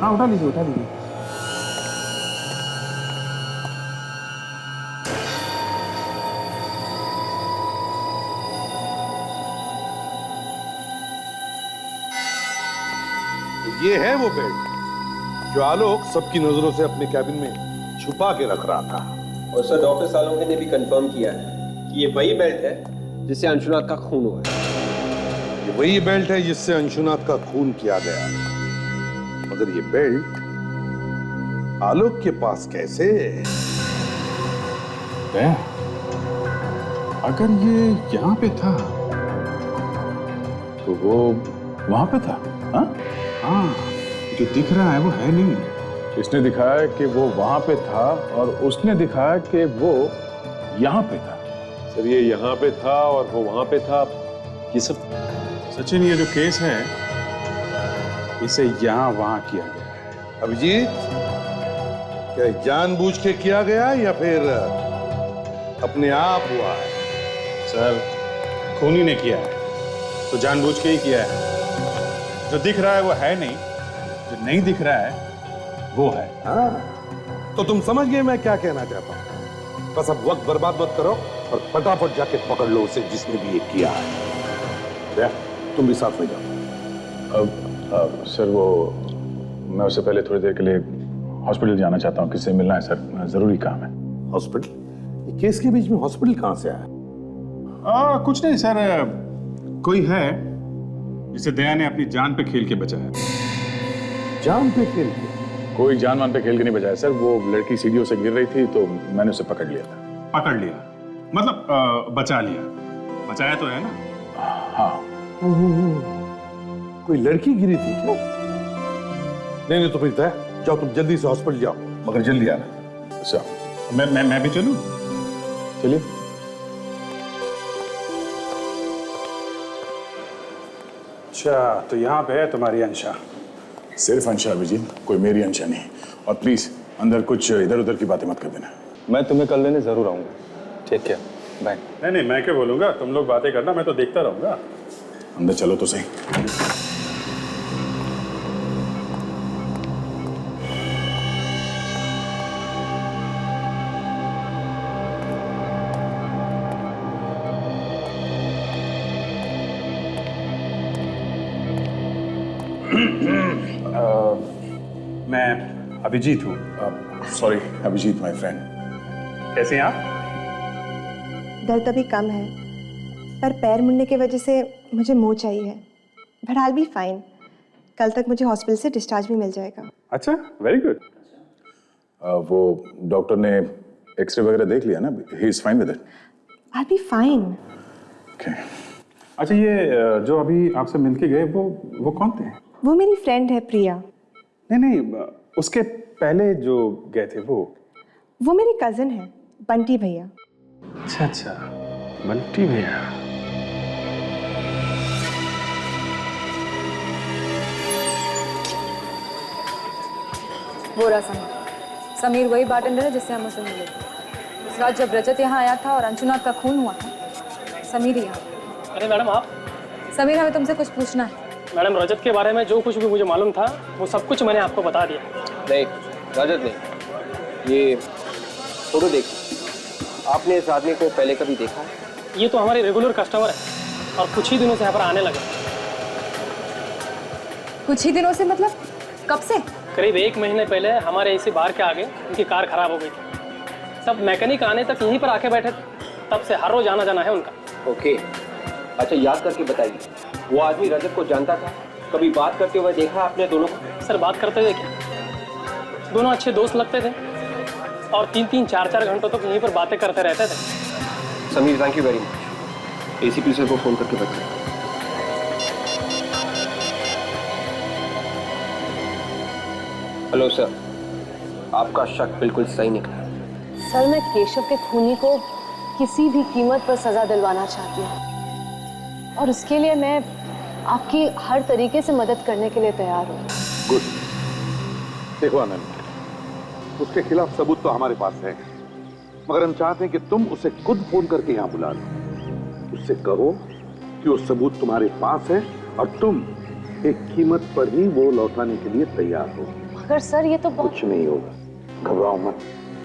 हाँ, उठा लीजिए। ये है वो बेल्ट जो आलोक सबकी नजरों से अपने कैबिन में छुपा के रख रहा था। और सर डॉक्टर सालोंके ने भी कंफर्म किया है कि ये वही बेल्ट है जिससे अंशुनाथ का खून हुआ है। ये वही बेल्ट है जिससे अंशुनाथ का खून किया गया। मगर ये बेल्ट आलोक के पास कैसे? अगर ये यहाँ पे था तो वो वहां पे था। हाँ, जो दिख रहा है वो है नहीं। इसने दिखाया कि वो वहां पे था और उसने दिखाया कि वो यहाँ पे था। सर ये यहाँ पे था और वो वहां पे था, ये सब सचिन, ये जो केस है इसे यहाँ वहां किया गया है। अभिजीत, क्या जानबूझ के किया गया या फिर अपने आप हुआ है? सर, खूनी ने किया है तो जानबूझ के ही किया है। जो दिख रहा है वो है नहीं, जो नहीं दिख रहा है वो है। हाँ, तो तुम समझ गए मैं क्या कहना चाहता हूं। बस अब वक्त बर्बाद मत करो और फटाफट जाके पकड़ लो उसे जिसने भी ये किया है। तुम भी साथ में जाओ। अब सर, वो मैं उससे पहले थोड़ी देर के लिए हॉस्पिटल जाना चाहता हूँ। किससे मिलना है सर? जरूरी काम है। हॉस्पिटल? ये केस के बीच में हॉस्पिटल कहां से आया? कुछ नहीं सर, कोई है जिसे दया ने अपनी जान पे खेल के बचाया। जान पे खेल के? कोई जान मान पे खेल के नहीं बचाया सर। वो लड़की सीढ़ियों से गिर रही थी तो मैंने उसे पकड़ लिया था। पकड़ लिया मतलब बचा लिया। बचाया तो है ना? हाँ। कोई लड़की गिरी थी क्या? नहीं तो फिर तय जाओ, तुम जल्दी से हॉस्पिटल जाओ, मगर जल्दी आना। अच्छा, मैं भी चलूं? चलिए। अच्छा, तो यहाँ पे है तुम्हारी अंशा। सिर्फ अंशा अभिजीत, कोई मेरी अंशा नहीं। और प्लीज अंदर कुछ इधर उधर की बातें मत कर देना। मैं तुम्हें कल लेने जरूर आऊंगा। ठीक है, बाय। नहीं, मैं क्या बोलूंगा, तुम लोग बातें करना, मैं तो देखता रहूंगा। अंदर चलो तो सही। मैं अभिजीत हूँ। Sorry Abhijeet, my friend. कैसे हैं आप? दर्द अभी कम है, पर पैर मुड़ने की वजह से मुझे मोच चाहिए। But I be fine. कल तक मुझे हॉस्पिटल से डिस्चार्ज भी मिल जाएगा। अच्छा, वेरी गुड। वो डॉक्टर ने एक्सरे वगैरह देख लिया ना? He is fine with it. I be fine. Okay. अच्छा, ये जो अभी आपसे मिलके गए वो कौन थे? वो मेरी फ्रेंड है प्रिया। नहीं, उसके पहले जो गए थे वो मेरी कजन है, बंटी भैया। अच्छा, बंटी भैया। वो रहा समीर वही बार्टेंडर है जिससे हम उसे मिले थे। इस रात जब रजत यहाँ आया था और अंशुनाथ का खून हुआ था, समीर ही यहाँ। अरे मैडम आप? समीर, हमें तुमसे कुछ पूछना है। मैडम, रजत के बारे में जो कुछ भी मुझे मालूम था वो सब कुछ मैंने आपको बता दिया। नहीं रजत नहीं, ये फोटो देखिए। आपने इस आदमी को पहले कभी देखा है? ये तो हमारे रेगुलर कस्टमर है और कुछ ही दिनों से यहाँ पर आने लगे। कुछ ही दिनों से मतलब कब से? करीब 1 महीने पहले हमारे इसी बार के आगे उनकी कार खराब हो गई थी। सब मैकेनिक आने तक यहीं पर आके बैठे थे, तब से हर रोज आना जाना है उनका। ओके। अच्छा, याद करके बताइए, वो आदमी रजत को जानता था? कभी बात करते हुए देखा आपने दोनों को? सर, बात करते हुए क्या, दोनों अच्छे दोस्त लगते थे और 3-3, 4-4 घंटों तक यहीं पर बातें करते रहते थे। Sameer, thank you very much. ACP sir को फोन करके बताइए। हेलो सर, आपका शक बिल्कुल सही निकला। सर, मैं केशव के खूनी को किसी भी कीमत पर सजा दिलवाना चाहती हूँ और उसके लिए मैं आपकी हर तरीके से मदद करने के लिए तैयार हूँ। गुड। देखो आनंद, उसके खिलाफ सबूत तो हमारे पास है, मगर हम चाहते हैं कि तुम उसे खुद फोन करके यहाँ बुला लो। उससे कहो कि वो सबूत तुम्हारे पास है और तुम एक कीमत पर ही वो लौटाने के लिए तैयार हो। मगर सर, ये तो बहुत... कुछ नहीं होगा, घबराओ मत,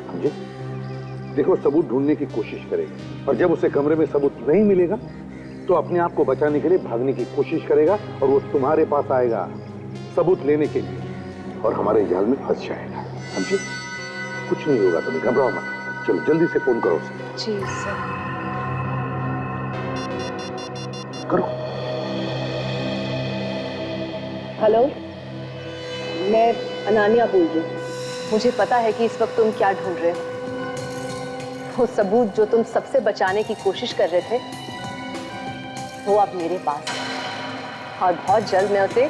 समझे? देखो, सबूत ढूंढने की कोशिश करेगा और जब उसे कमरे में सबूत नहीं मिलेगा तो अपने आप को बचाने के लिए भागने की कोशिश करेगा और वो तुम्हारे पास आएगा सबूत लेने के लिए और हमारे जाल में फंस जाएगा, समझे? कुछ नहीं होगा, तुम्हें घबराओ मत। चलो जल्दी से फोन करो उसे। जी सर। करो। हेलो, मैं अनान्या बोल रही हूँ। मुझे पता है कि इस वक्त तुम क्या ढूंढ रहे हो। वो सबूत जो तुम सबसे बचाने की कोशिश कर रहे थे वो अब मेरे पास है और बहुत जल्द मैं उसे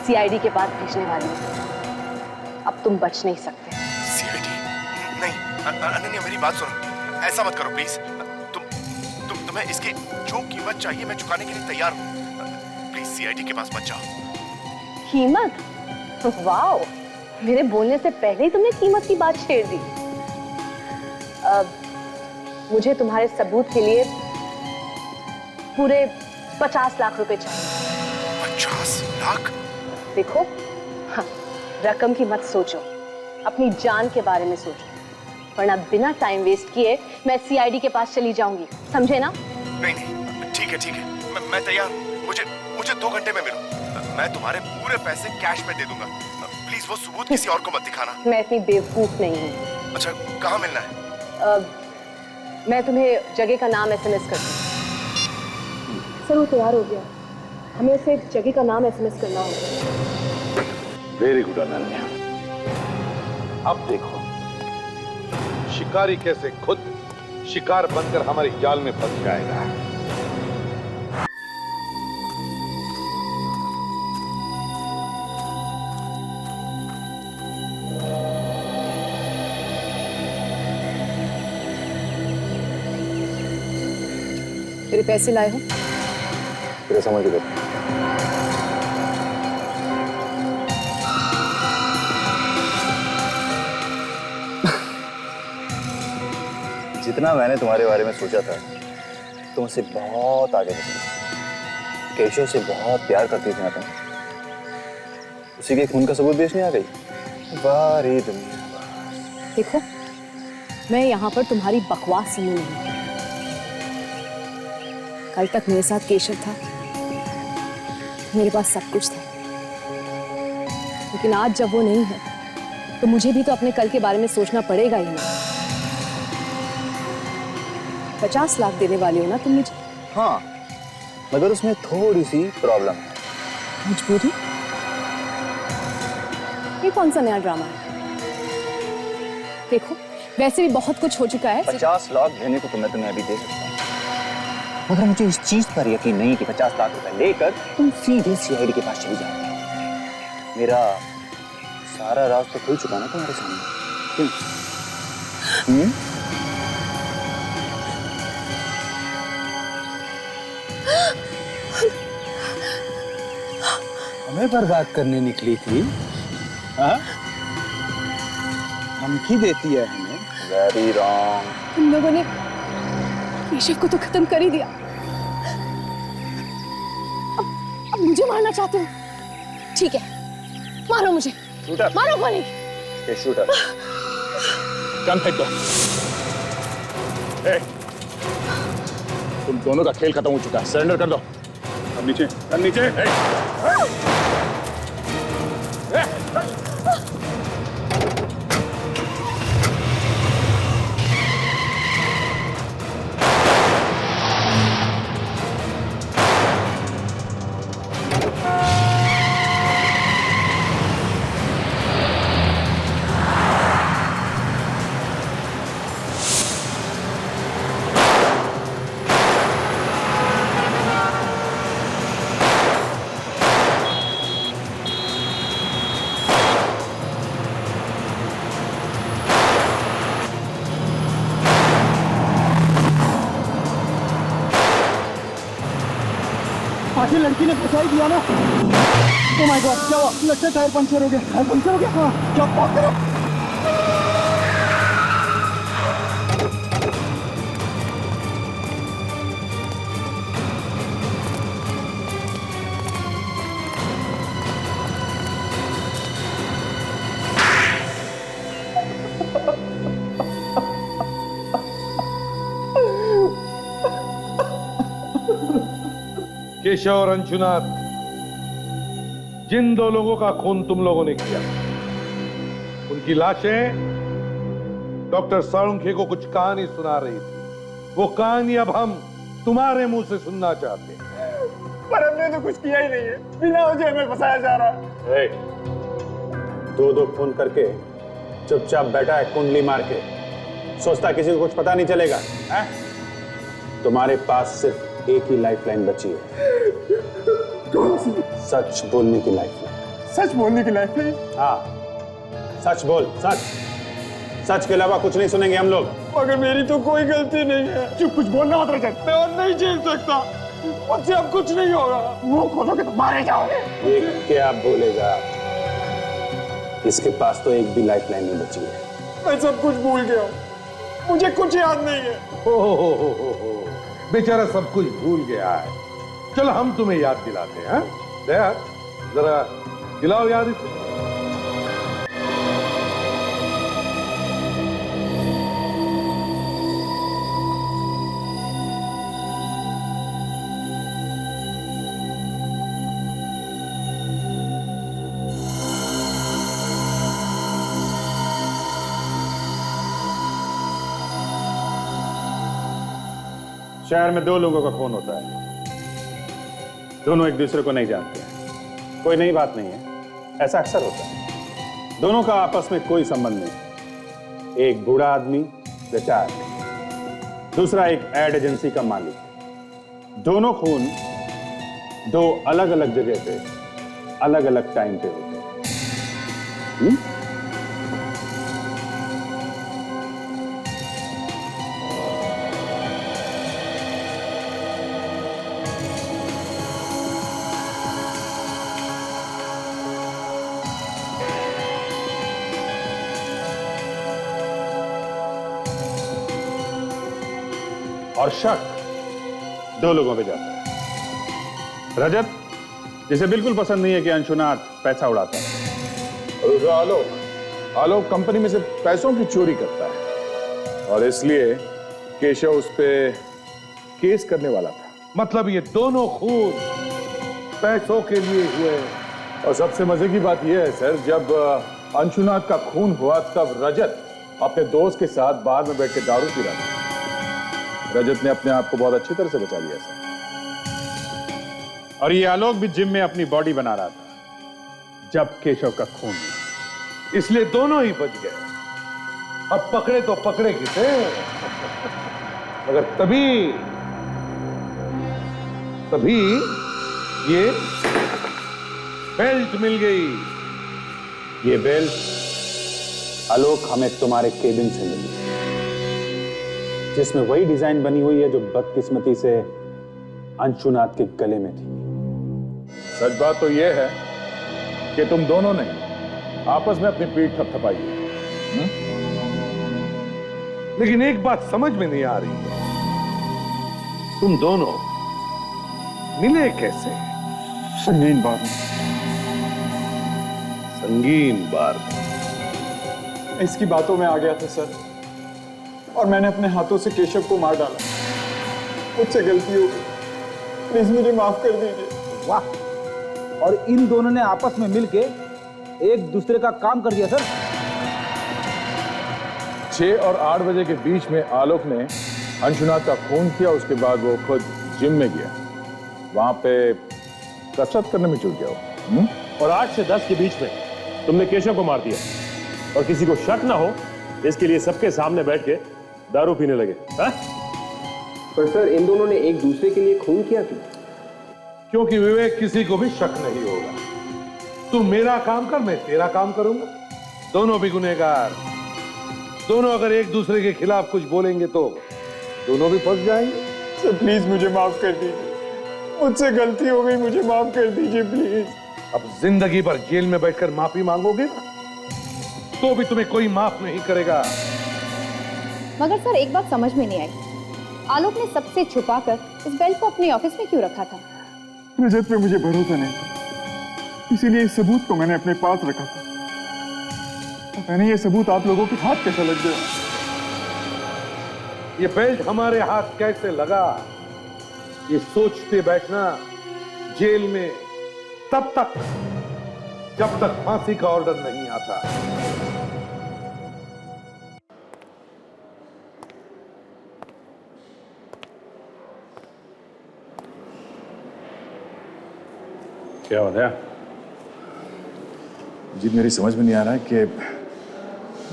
सीआईडी के पास भेजने वाली हूँ। अब तुम बच नहीं सकते। सीआईडी? नहीं अनन्या, मेरी बात सुनो, ऐसा मत करो प्लीज। तुम्हें इसकी जो कीमत चाहिए मैं चुकाने के लिए तैयार हूँ। प्लीज सीआईडी के पास मत जाओ। कीमत? वाओ, मेरे बोलने से पहले ही तुमने कीमत की बात छेड़ दी। मुझे तुम्हारे सबूत के लिए पूरे 50 लाख रुपए चाहिए। 50 लाख? देखो, हाँ, रकम की मत सोचो, अपनी जान के बारे में सोचो, वरना बिना टाइम वेस्ट किए मैं सीआईडी के पास चली जाऊंगी, समझे ना? नहीं, ठीक है, मैं तैयार हूँ। मुझे 2 घंटे में मिलो। मैं तुम्हारे पूरे पैसे कैश में दे दूंगा। प्लीज वो सबूत किसी और को मत दिखाना। मैं इतनी बेवकूफ नहीं हूँ। अच्छा, कहाँ मिलना है? मैं तुम्हें जगह का नाम एसएमएस कर दूँ। सर, वो तैयार हो गया, हमें उसे एक जगह का नाम एसएमएस करना होगा। Very good Ananya. अब देखो शिकारी कैसे खुद शिकार बनकर हमारे जाल में फंस जाएगा। तेरे पैसे लाए हो? तेरा सामान किधर? जितना मैंने तुम्हारे बारे में सोचा था, तुम उससे बहुत आगे निकली। केशव से बहुत प्यार करती थी ना तुम। उसी के खून का सबूत बेचने आ गई। वाह रे दुनिया। देखो, मैं यहाँ पर तुम्हारी बकवास सुनने नहीं। कल तक मेरे साथ केशव था, मेरे पास सब कुछ था, लेकिन आज जब वो नहीं है तो मुझे भी तो अपने कल के बारे में सोचना पड़ेगा ही ना। 50 लाख देने वाली हो ना तुम मुझे? हाँ, मगर उसमें थोड़ी सी प्रॉब्लम है। मजबूरी? ये कौन सा नया ड्रामा है? देखो वैसे भी बहुत कुछ हो चुका है। 50 लाख देने को तो मैं तुम्हें अभी दे सकता हूँ, मगर मुझे इस चीज पर यकीन नहीं कि 50 लाख रुपए लेकर तुम सीधे सीआईडी के पास चली जाओगे। मेरा सारा राज तो खुल चुका ना तुम्हारे सामने। क्यों? हमें बर्बाद करने निकली थी, हाँ? धमकी देती है हमें। Very wrong. तुम लोगों ने केशव को तो खत्म कर ही दिया, अब मुझे मारना चाहते हो? ठीक है, मारो मुझे, मारो गोली। शूटर, गन फेंक दो। तुम दोनों का खेल खत्म हो चुका है, सरेंडर कर दो। अब नीचे, अब नीचे। आखिर लड़की ने फंसा ही दिया ना। ओह माय गॉड, क्या हुआ? लगता है टायर पंचर हो गया। टायर पंचर हो गया? हाँ, क्या बात कर रहे हो? केशव और अंशुनाथ, जिन दो लोगों का खून तुम लोगों ने किया, उनकी लाशें डॉक्टर साळुंखे को कुछ कहानी सुना रही थी। वो कहानी अब हम तुम्हारे मुंह से सुनना चाहते हैं। पर हमने तो कुछ किया ही नहीं है, बिना वजह हमें फंसाया जा रहा है। दो फोन करके चुपचाप बैठा है कुंडली मार के, सोचता किसी को कुछ पता नहीं चलेगा है? तुम्हारे पास सिर्फ एक ही लाइफलाइन बची है। सच बोलने की लाइफलाइन। सच बोलने की लाइफलाइन? हाँ, सच बोल, सच। सच के अलावा कुछ नहीं सुनेंगे हम लोग। मगर मेरी तो कोई गलती नहीं है। चुप, कुछ बोलना मत रजत। मैं और नहीं झेल सकता, मुझसे अब कुछ नहीं होगा। मुंह खोलोगे तो मारे जाओगे। ये क्या बोलेगा? इसके पास तो एक भी लाइफलाइन नहीं बची है। मैं सब कुछ भूल गया हूँ, मुझे कुछ याद नहीं है। हो। बेचारा सब कुछ भूल गया है। चलो हम तुम्हें याद दिलाते हैं। दया, जरा दिलाओ याद इसे। शहर में दो लोगों का खून होता है, दोनों एक दूसरे को नहीं जानते हैं। कोई नई बात नहीं है, ऐसा अक्सर होता है। दोनों का आपस में कोई संबंध नहीं। एक बूढ़ा आदमी रिटायर्ड, दूसरा एक एड एजेंसी का मालिक। दोनों खून दो अलग अलग जगह पे अलग अलग टाइम पे होते हैं। और शक दो लोगों पे जाता है। रजत, जिसे बिल्कुल पसंद नहीं है कि अंशुनाथ पैसा उड़ाता है। आलोक कंपनी में से पैसों की चोरी करता है और इसलिए केशव उस पे केस करने वाला था। मतलब ये दोनों खून पैसों के लिए हुए। और सबसे मजे की बात यह है सर, जब अंशुनाथ का खून हुआ तब रजत अपने दोस्त के साथ बार में बैठ के दारू पी रहा था। रजत ने अपने आप को बहुत अच्छी तरह से बचा लिया सर। और ये आलोक भी जिम में अपनी बॉडी बना रहा था जब केशव का खून हुआ। इसलिए दोनों ही बच गए। अब पकड़े तो पकड़े किसे, मगर तभी ये बेल्ट मिल गई। ये बेल्ट आलोक हमें तुम्हारे केबिन से मिली, जिसमें वही डिजाइन बनी हुई है जो बदकिस्मती से अंशुनाथ के गले में थी। सच बात तो यह है कि तुम दोनों ने आपस में अपनी पीठ थपथपाई है। लेकिन एक बात समझ में नहीं आ रही है, तुम दोनों मिले कैसे? संगीन बार में। संगीन बार में? इसकी बातों में आ गया था सर, और मैंने अपने हाथों से केशव को मार डाला। मुझसे गलती हो गई, प्लीज मुझे माफ कर दीजिए। वाह, और इन दोनों ने आपस में मिलके एक दूसरे का काम कर दिया सर। 6 और 8 बजे के बीच में आलोक ने अंशुनाथ का खून किया। उसके बाद वो खुद जिम में गया, वहां पे कसरत करने में जुट गया। और 8 से 10 के बीच में तुमने केशव को मार दिया, और किसी को शक ना हो इसके लिए सबके सामने बैठ के दारू पीने लगे। हा? पर सर इन दोनों ने एक दूसरे के लिए खून किया क्यों? क्योंकि विवेक किसी को भी शक नहीं होगा। तू मेरा काम कर, मैं तेरा काम करूंगा। दोनों भी गुनहगार। दोनों अगर एक दूसरे के खिलाफ कुछ बोलेंगे तो दोनों भी फंस जाएंगे। तो प्लीज मुझे माफ कर दीजिए, मुझसे गलती हो गई, मुझे माफ कर दीजिए प्लीज। अब जिंदगी भर जेल में बैठकर माफी मांगोगे ना, तो भी तुम्हें कोई माफ नहीं करेगा। मगर सर एक बात समझ में नहीं आई, आलोक ने सबसे छुपाकर इस बेल्ट को अपने ऑफिस में क्यों रखा था? रजत पे मुझे भरोसा नहीं था, इसीलिए इस सबूत को मैंने अपने पास रखा था। पता नहीं ये सबूत आप लोगों के हाथ कैसा लग गया। ये बेल्ट हमारे हाथ कैसे लगा, ये सोचते बैठना जेल में तब तक जब तक फांसी का ऑर्डर नहीं आता। क्या हो गया? जी मेरी समझ में नहीं आ रहा है कि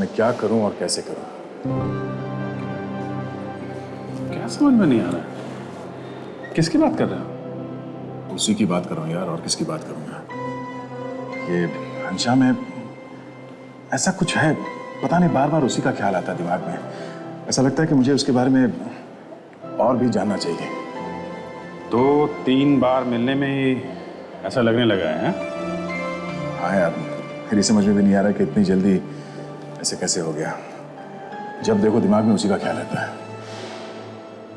मैं क्या करूं और कैसे करूं। क्या समझ में नहीं आ रहा है? किसकी बात कर रहे हो? उसी की बात कर रहा हूं यार, और किसकी बात करूंगा। ये अंशा में ऐसा कुछ है, पता नहीं, बार बार उसी का ख्याल आता है दिमाग में। ऐसा लगता है कि मुझे उसके बारे में और भी जानना चाहिए। 2-3 बार मिलने में ही ऐसा लगने लगा है? हाँ यार, फिर समझ में भी नहीं आ रहा कि इतनी जल्दी ऐसे कैसे हो गया। जब देखो दिमाग में उसी का ख्याल रहता है।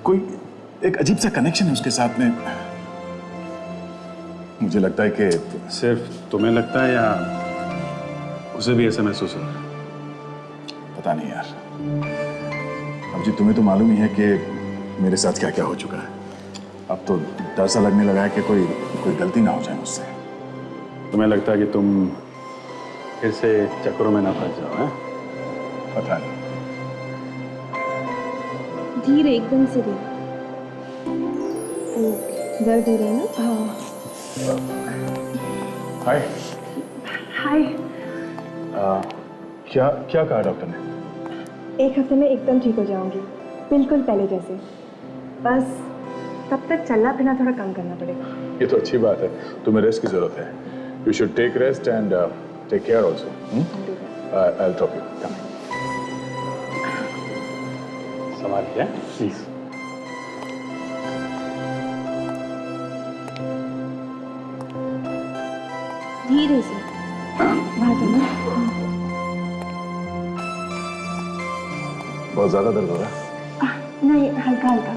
कोई एक अजीब सा कनेक्शन है उसके साथ में। मुझे लगता है कि सिर्फ तुम्हें लगता है या उसे भी ऐसा महसूस हो? पता नहीं यार। अब जी तुम्हें तो मालूम ही है कि मेरे साथ क्या क्या हो चुका है। अब तो डर सा लगने लगा है कि कोई गलती ना हो जाए मुझसे। तुम्हें लगता है कि तुम फिर से चक्करों में ना फंस जाओ? हैं? पता नहीं। धीरे, एकदम से धीरे। दर्द हो रहा है ना? हाँ। हाय। हाय। क्या कहा डॉक्टर ने? 1 हफ्ते में एकदम ठीक हो जाऊंगी, बिल्कुल पहले जैसे। बस तब तक चलना फिरना थोड़ा कम करना पड़ेगा। ये तो अच्छी बात है, तुम्हें रेस्ट की जरूरत है। You should take rest and take care also. I will drop you. संभालिए प्लीज। धीरे से वहां जाना। बहुत ज्यादा दर्द हो रहा है? नहीं, हल्का हल्का।